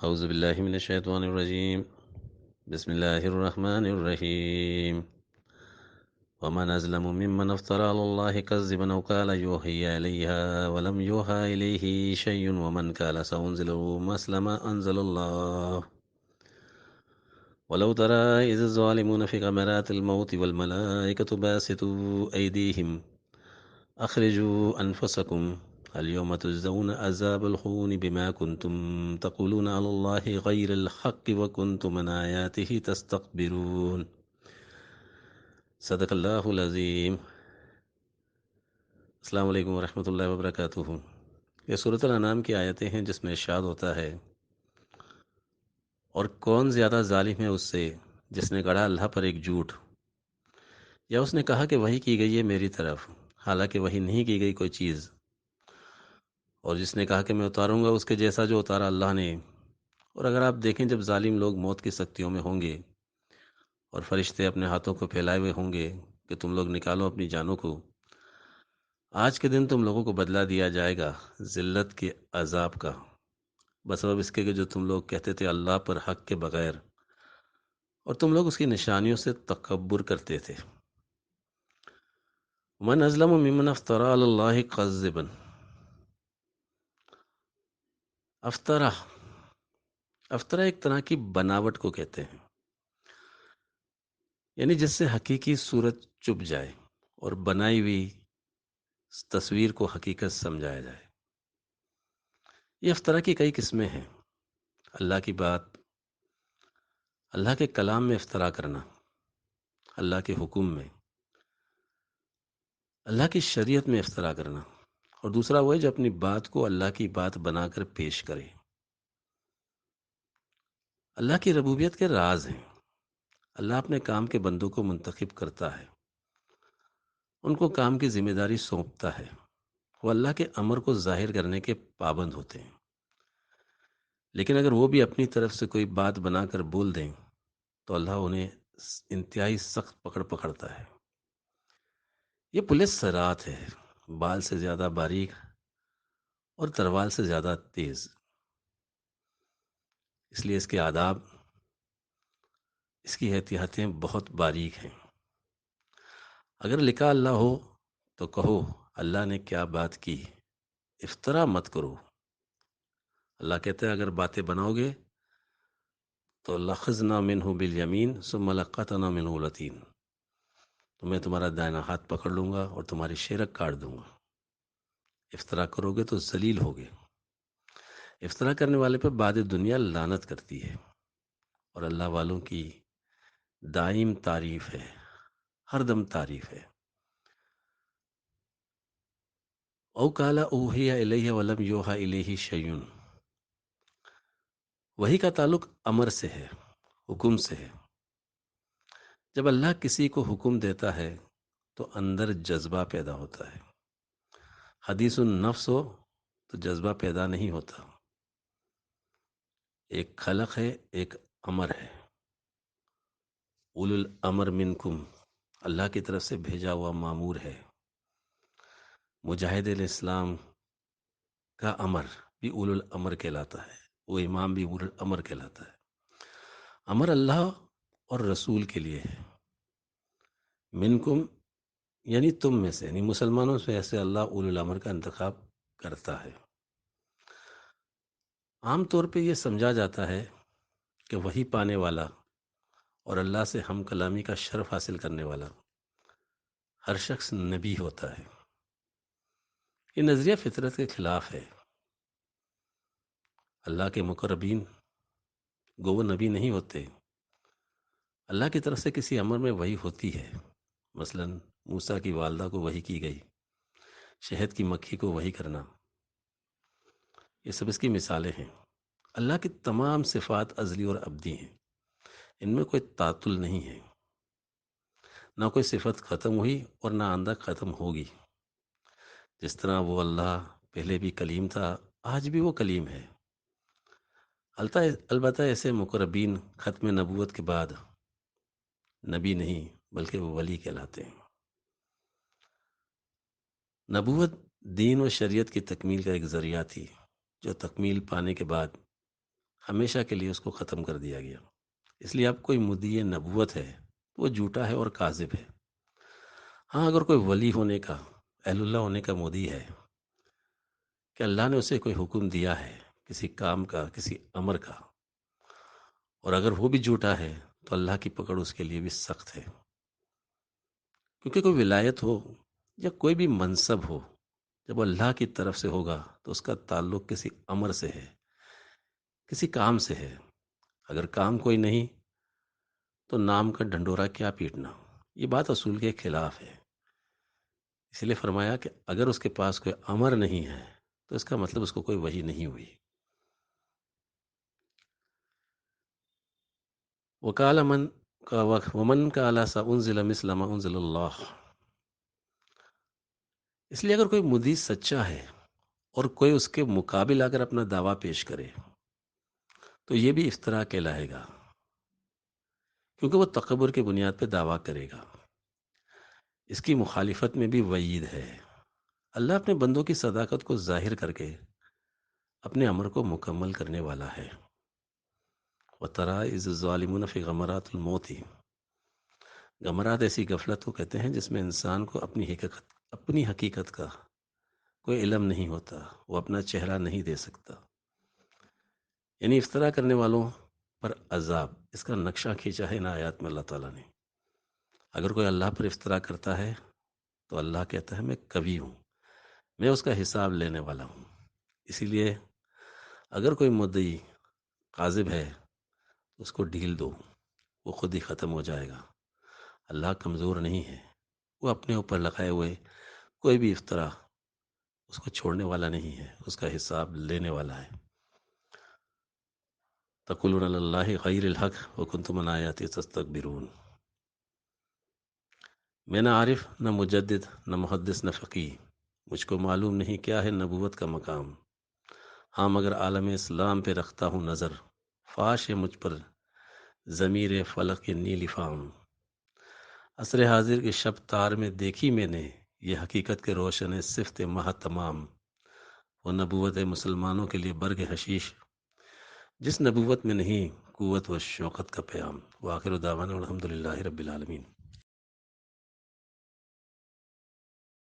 أعوذ بالله من الشيطان الرجيم. بسم الله الرحمن الرحيم. ومن أظلم ممن افترى على الله كذبا أو قال يوحي إليها ولم يوحى إليه شيء ومن قال سأنزل مثل ما أنزل الله ولو ترى إذ الظالمون في غمرات الموت والملائكة باسطوا أيديهم أخرجوا أنفسكم اليوم تجزون عذاب الخون بما كنتم تقولون على الله غير الحق وكنتم عن آياته تستكبرون. صدق اللہ العظیم. السلام علیکم ورحمۃ اللہ وبرکاتہ. یہ سورۃ الانعام کی آیتیں ہیں جس میں ارشاد ہوتا ہے، اور کون زیادہ ظالم ہے اس سے جس نے گڑھا اللہ پر ایک جھوٹ، یا اس نے کہا کہ وحی کی گئی ہے میری طرف حالانکہ وحی نہیں کی گئی کوئی چیز، اور جس نے کہا کہ میں اتاروں گا اس کے جیسا جو اتارا اللہ نے. اور اگر آپ دیکھیں جب ظالم لوگ موت کی سختیوں میں ہوں گے اور فرشتے اپنے ہاتھوں کو پھیلائے ہوئے ہوں گے کہ تم لوگ نکالو اپنی جانوں کو، آج کے دن تم لوگوں کو بدلہ دیا جائے گا ذلت کے عذاب کا، بسبب اس کے کہ جو تم لوگ کہتے تھے اللہ پر حق کے بغیر، اور تم لوگ اس کی نشانیوں سے تکبر کرتے تھے. من ازلم ممن افترى علی اللہ کذبا. افطرا، افطرا ایک طرح کی بناوٹ کو کہتے ہیں، یعنی جس سے حقیقی صورت چپ جائے اور بنائی ہوئی تصویر کو حقیقت سمجھایا جائے. یہ افطرا کی کئی قسمیں ہیں. اللہ کی بات، اللہ کے کلام میں افطرا کرنا، اللہ کے حکم میں، اللہ کی شریعت میں افطرا کرنا، اور دوسرا وہ ہے جو اپنی بات کو اللہ کی بات بنا کر پیش کرے. اللہ کی ربوبیت کے راز ہیں. اللہ اپنے کام کے بندوں کو منتخب کرتا ہے، ان کو کام کی ذمہ داری سونپتا ہے. وہ اللہ کے امر کو ظاہر کرنے کے پابند ہوتے ہیں، لیکن اگر وہ بھی اپنی طرف سے کوئی بات بنا کر بول دیں تو اللہ انہیں انتہائی سخت پکڑتا ہے. یہ پولیس سرات ہے، بال سے زیادہ باریک اور تروال سے زیادہ تیز. اس لیے اس کے آداب، اس کی احتیاطیں بہت باریک ہیں. اگر لکھا اللہ ہو تو کہو اللہ نے کیا بات کی، افطرا مت کرو. اللہ کہتے ہیں اگر باتیں بناؤ گے تو لخذنا منہ بالیمین ثم لقطعنا منہ الوتین، تو میں تمہارا دائنا ہاتھ پکڑ لوں گا اور تمہاری شیرک کاٹ دوں گا. افطرا کرو گے تو ذلیل ہوگے. افطرا کرنے والے پہ بعد دنیا لعنت کرتی ہے، اور اللہ والوں کی دائم تعریف ہے، ہر دم تعریف ہے. او کالا اوحی الیہ ولم یوحا الیہ شیئن. وہی کا تعلق امر سے ہے، حکم سے ہے. جب اللہ کسی کو حکم دیتا ہے تو اندر جذبہ پیدا ہوتا ہے. حدیث النفس ہو تو جذبہ پیدا نہیں ہوتا. ایک خلق ہے، ایک امر ہے. اولو الامر منکم، اللہ کی طرف سے بھیجا ہوا مامور ہے. مجاہد الاسلام کا امر بھی اولو الامر کہلاتا ہے، وہ امام بھی اولو الامر کہلاتا ہے. امر اللہ اور رسول کے لیے ہے. منکم یعنی تم میں سے، یعنی مسلمانوں سے ایسے اللہ اولو الامر کا انتخاب کرتا ہے. عام طور پہ یہ سمجھا جاتا ہے کہ وحی پانے والا اور اللہ سے ہم کلامی کا شرف حاصل کرنے والا ہر شخص نبی ہوتا ہے. یہ نظریہ فطرت کے خلاف ہے. اللہ کے مقربین گو وہ نبی نہیں ہوتے. اللہ کی طرف سے کسی امر میں وحی ہوتی ہے. مثلا موسیٰ کی والدہ کو وحی کی گئی، شہد کی مکھی کو وحی کرنا، یہ سب اس کی مثالیں ہیں. اللہ کی تمام صفات ازلی اور ابدی ہیں، ان میں کوئی تعطل نہیں ہے. نہ کوئی صفت ختم ہوئی اور نہ آئندہ ختم ہوگی. جس طرح وہ اللہ پہلے بھی کلیم تھا، آج بھی وہ کلیم ہے. البتہ ایسے مقربین ختم نبوت کے بعد نبی نہیں بلکہ وہ ولی کہلاتے ہیں. نبوت دین و شریعت کی تکمیل کا ایک ذریعہ تھی، جو تکمیل پانے کے بعد ہمیشہ کے لیے اس کو ختم کر دیا گیا۔ اس لیے اب کوئی مدعی نبوت ہے تو وہ جھوٹا ہے اور کاذب ہے۔ ہاں، اگر کوئی ولی ہونے کا، اہل اللہ ہونے کا مدعی ہے کہ اللہ نے اسے کوئی حکم دیا ہے کسی کام کا، کسی امر کا، اور اگر وہ بھی جھوٹا ہے تو اللہ کی پکڑ اس کے لیے بھی سخت ہے۔ کیونکہ کوئی ولایت ہو یا کوئی بھی منصب ہو، جب اللہ کی طرف سے ہوگا تو اس کا تعلق کسی امر سے ہے، کسی کام سے ہے۔ اگر کام کوئی نہیں تو نام کا ڈھنڈورا کیا پیٹنا؟ یہ بات اصول کے خلاف ہے۔ اس لیے فرمایا کہ اگر اس کے پاس کوئی امر نہیں ہے تو اس کا مطلب اس کو کوئی وحی نہیں ہوئی۔ وکال من کا ومن کا اعلیٰ سا انزل مثل ما انزل اللہ۔ اس لیے اگر کوئی مدعی سچا ہے اور کوئی اس کے مقابل اگر اپنا دعویٰ پیش کرے تو یہ بھی افتراء کہلائے گا، کیونکہ وہ تکبر کی بنیاد پہ دعویٰ کرے گا۔ اس کی مخالفت میں بھی وعید ہے۔ اللہ اپنے بندوں کی صداقت کو ظاہر کر کے اپنے امر کو مکمل کرنے والا ہے۔ وَتَرَىٰ إِذِ الظَّالِمُونَ فِي غَمَرَاتِ الْمَوْتِ۔ غمرات ایسی غفلت کو کہتے ہیں جس میں انسان کو اپنی حقیقت کا کوئی علم نہیں ہوتا، وہ اپنا چہرہ نہیں دے سکتا۔ یعنی افطرا کرنے والوں پر عذاب، اس کا نقشہ کھینچا ہے ان آیات میں اللہ تعالیٰ نے۔ اگر کوئی اللہ پر افطرا کرتا ہے تو اللہ کہتا ہے میں قوی ہوں، میں اس کا حساب لینے والا ہوں۔ اسی لیے اگر کوئی مدعی کاذب ہے تو اس کو ڈھیل دو، وہ خود ہی ختم ہو جائے گا۔ اللہ کمزور نہیں ہے، وہ اپنے اوپر لگائے ہوئے کوئی بھی افطرا اس کو چھوڑنے والا نہیں ہے، اس کا حساب لینے والا ہے۔ تقولون علی اللہ غیر الحق وکنتم عن آیاتہ تستکبرون۔ میں نہ عارف، نہ مجدد، نہ محدث، نہ فقیہ، مجھ کو معلوم نہیں کیا ہے نبوت کا مقام۔ ہاں مگر عالم اسلام پہ رکھتا ہوں نظر، فاش ہے مجھ پر ضمیر فلق کی نیلی فام۔ عصر حاضر کے شب تار میں دیکھی میں نے، یہ حقیقت کے روشن صفت ماہ تمام۔ وہ نبوت ہے مسلمانوں کے لیے برگ حشیش، جس نبوت میں نہیں قوت و شوقت کا پیام۔ وآخر دعوانا الحمدللہ رب العالمین۔